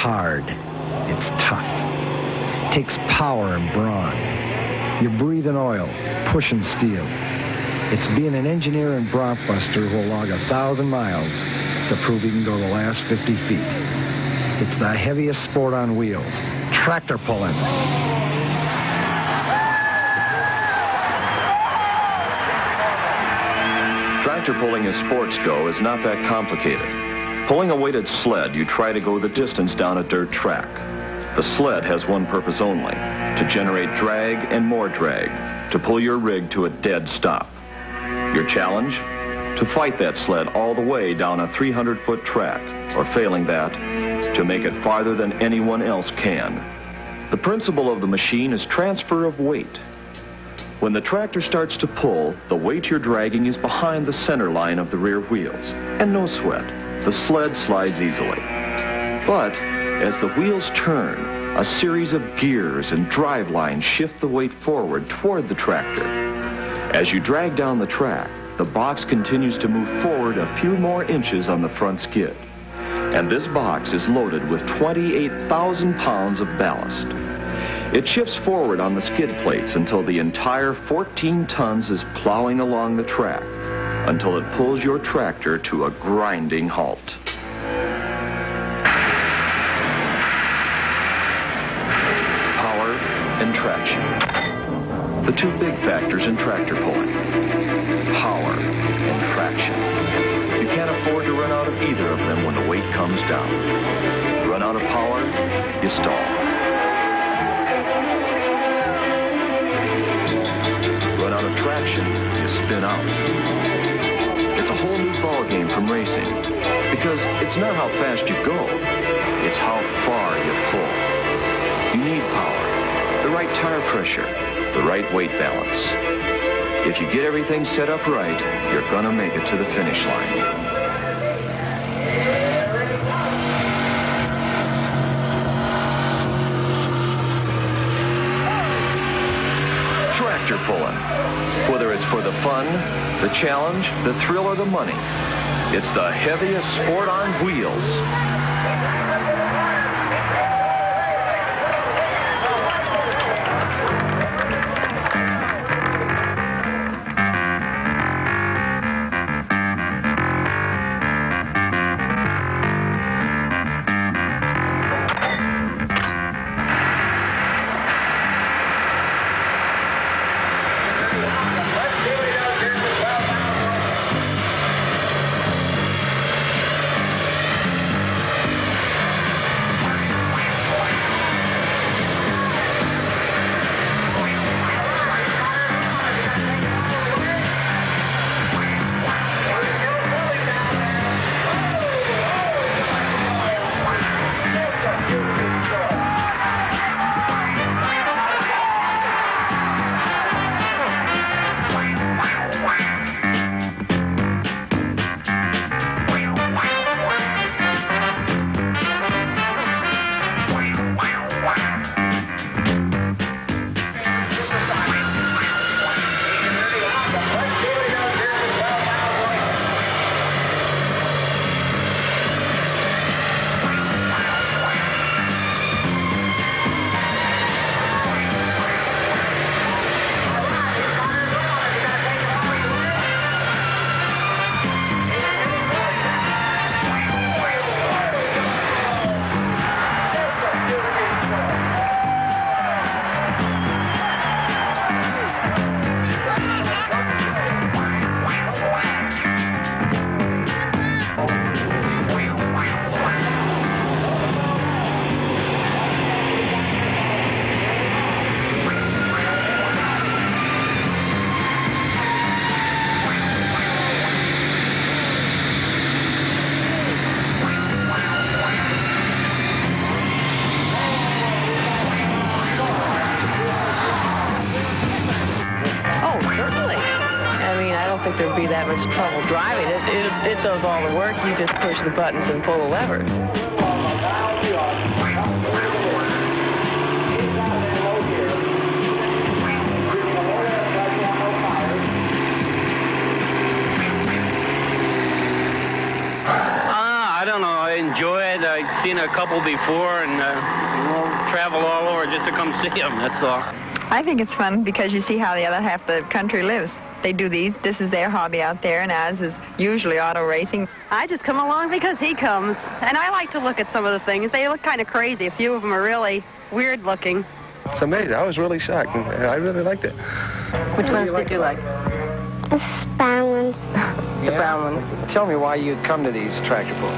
hard. It's tough. It takes power and brawn. You're breathing oil, pushing steel. It's being an engineer and bronc buster who'll log 1,000 miles to prove he can go the last 50 feet. It's the heaviest sport on wheels. Tractor pulling. Tractor pulling as sports go is not that complicated. Pulling a weighted sled, you try to go the distance down a dirt track. The sled has one purpose only, to generate drag and more drag, to pull your rig to a dead stop. Your challenge? To fight that sled all the way down a 300-foot track, or failing that, to make it farther than anyone else can. The principle of the machine is transfer of weight. When the tractor starts to pull, the weight you're dragging is behind the center line of the rear wheels. And no sweat, the sled slides easily. But as the wheels turn, a series of gears and drive lines shift the weight forward toward the tractor. As you drag down the track, the box continues to move forward a few more inches on the front skid. And this box is loaded with 28,000 pounds of ballast. It shifts forward on the skid plates until the entire 14 tons is plowing along the track, until it pulls your tractor to a grinding halt. Power and traction. The two big factors in tractor pulling. Power and traction. You can't afford to run out of either of them when the weight comes down. Run out of power, you stall. Run out of traction, you spin out. It's a whole new ballgame from racing, because it's not how fast you go, it's how far you pull. You need power, the right tire pressure, the right weight balance. If you get everything set up right, you're gonna make it to the finish line. Tractor pulling. Whether it's for the fun, the challenge, the thrill, or the money, it's the heaviest sport on wheels. There'd be that much trouble driving it. It does all the work. You just push the buttons and pull the levers. I don't know. enjoy it. I've seen a couple before, and we'll travel all over just to come see them, that's all. I think it's fun because you see how the other half of the country lives. They do these. This is their hobby out there, and ours is usually auto racing. I just come along because he comes. And I like to look at some of the things. They look kind of crazy. A few of them are really weird looking. It's amazing. I was really shocked, and I really liked it. Which ones did you like? The brown ones. The brown ones. Tell me why you'd come to these tractor pulls.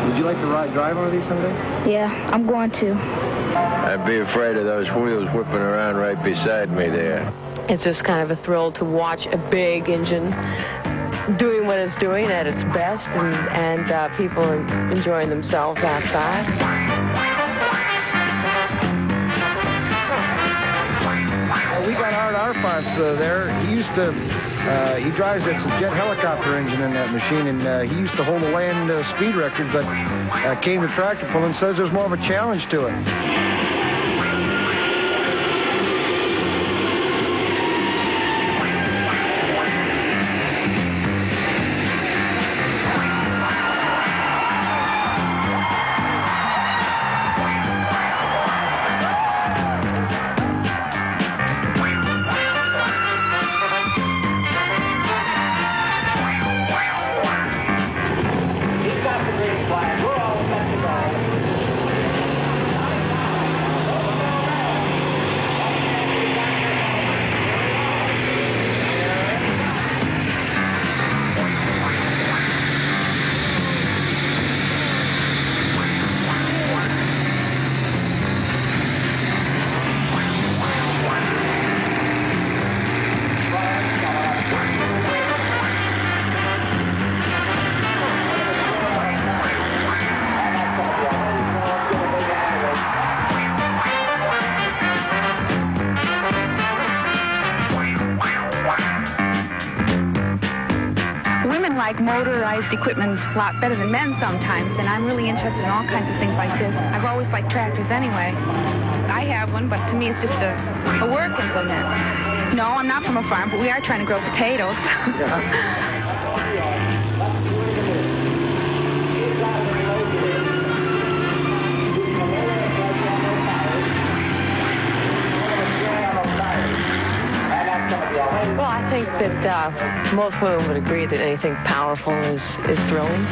Would you like to drive one of these someday? Yeah, I'm going to. I'd be afraid of those wheels whipping around right beside me there. It's just kind of a thrill to watch a big engine doing what it's doing at its best, and people enjoying themselves outside. We got Art Arfons there. He drives that jet helicopter engine in that machine, and he used to hold the land speed record, but came to tractor pull and says there's more of a challenge to it. Like motorized equipment a lot better than men sometimes, and I'm really interested in all kinds of things like this. I've always liked tractors anyway. I have one, but to me it's just a work implement. No, I'm not from a farm, but we are trying to grow potatoes. Well, I think that most women would agree that anything powerful is thrilling.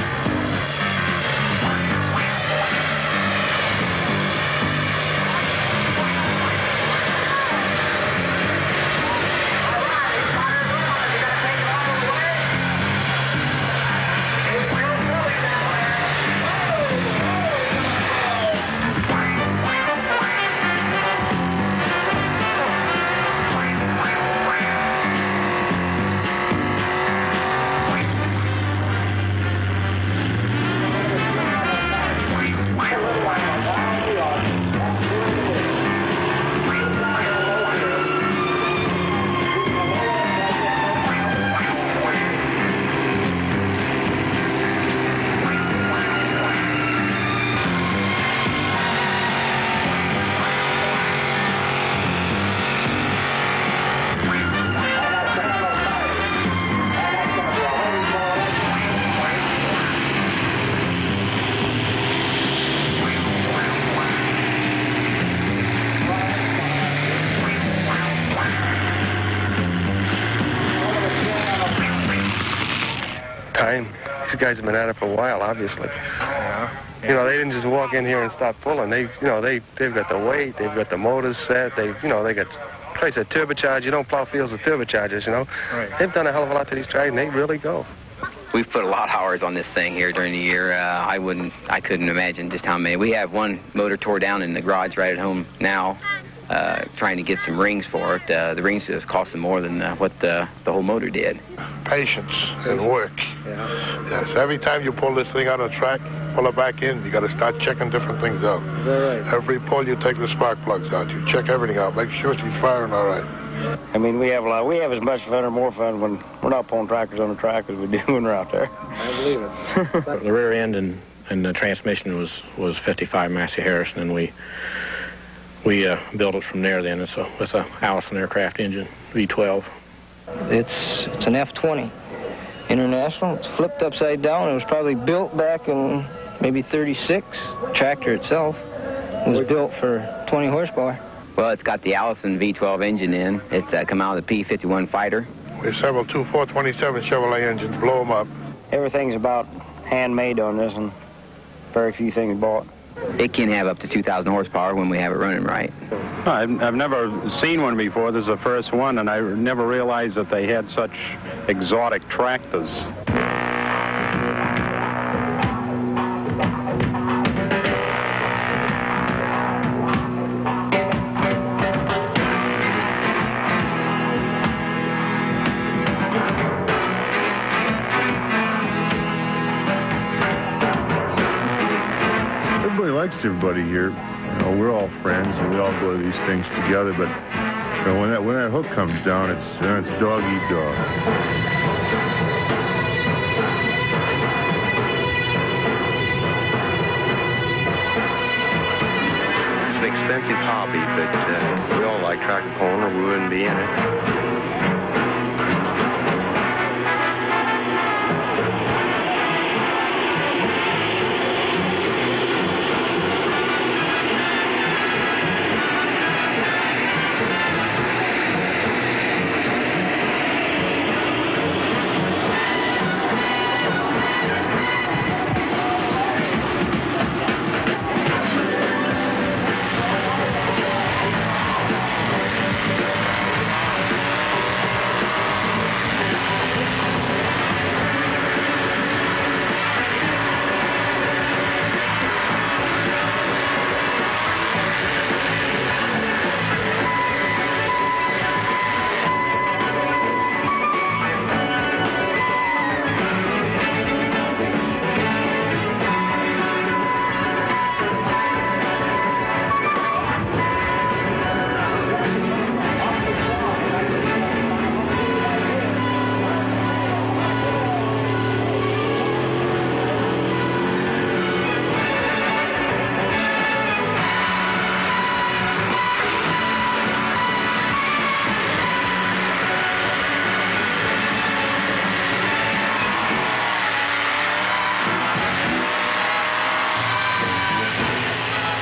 These guys have been at it for a while, obviously. Yeah. You know, they didn't just walk in here and start pulling. They've got the weight, they've got the motors set, they got place that turbocharge. You don't plow fields with turbochargers, you know. Right. They've done a hell of a lot to these tractors, and they really go. We've put a lot of hours on this thing here during the year. I couldn't imagine just how many. We have one motor tore down in the garage right at home now, trying to get some rings for it. The rings have cost them more than what the whole motor did. Patience and work. Yeah. Yes, every time you pull this thing out of the track, pull it back in, you got to start checking different things out. Is that right? Every pull, you take the spark plugs out. You check everything out. Make sure she's firing all right. I mean, we have as much fun or more fun when we're not pulling tractors on the track as we do when we're out there. I believe it. The rear end and the transmission was 55 Massey Harrison, and we built it from there then. It's a Allison aircraft engine, V12. It's an F-20. International. It's flipped upside down. It was probably built back in maybe 36. The tractor itself was built for 20 horsepower. Well, it's got the Allison V12 engine in. It's come out of the P-51 Fighter. There's several 427 Chevrolet engines. Blow them up. Everything's about handmade on this, and very few things bought. It can have up to 2,000 horsepower when we have it running right. I've never seen one before. This is the first one, and I never realized that they had such exotic tractors. Everybody here, you know, we're all friends and we all go to these things together. But you know, when that hook comes down, it's dog eat dog. It's an expensive hobby, but we all like tractor pulling, or we wouldn't be in it.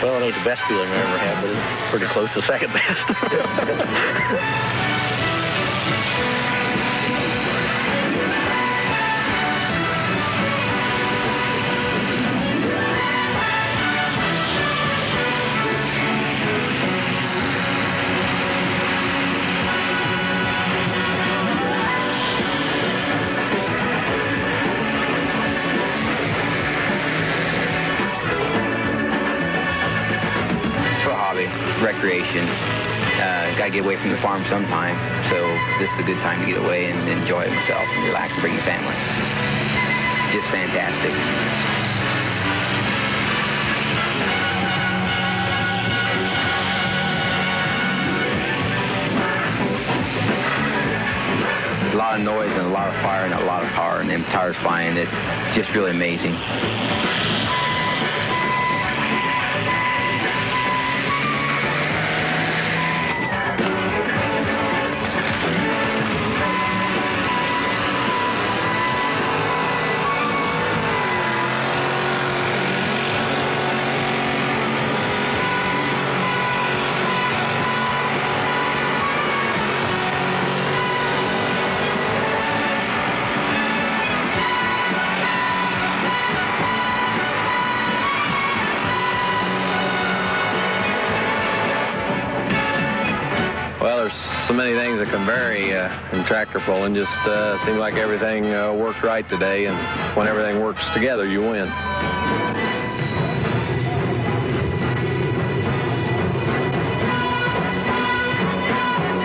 Well, it ain't the best feeling I ever had, but it's pretty close to second best. Recreation. Gotta get away from the farm sometime, so this is a good time to get away and enjoy it myself and relax and bring your family. Just fantastic. A lot of noise and a lot of fire and a lot of power, and them tires flying. It's just really amazing. So many things that can vary in tractor pulling. Just seemed like everything worked right today, and when everything works together, you win.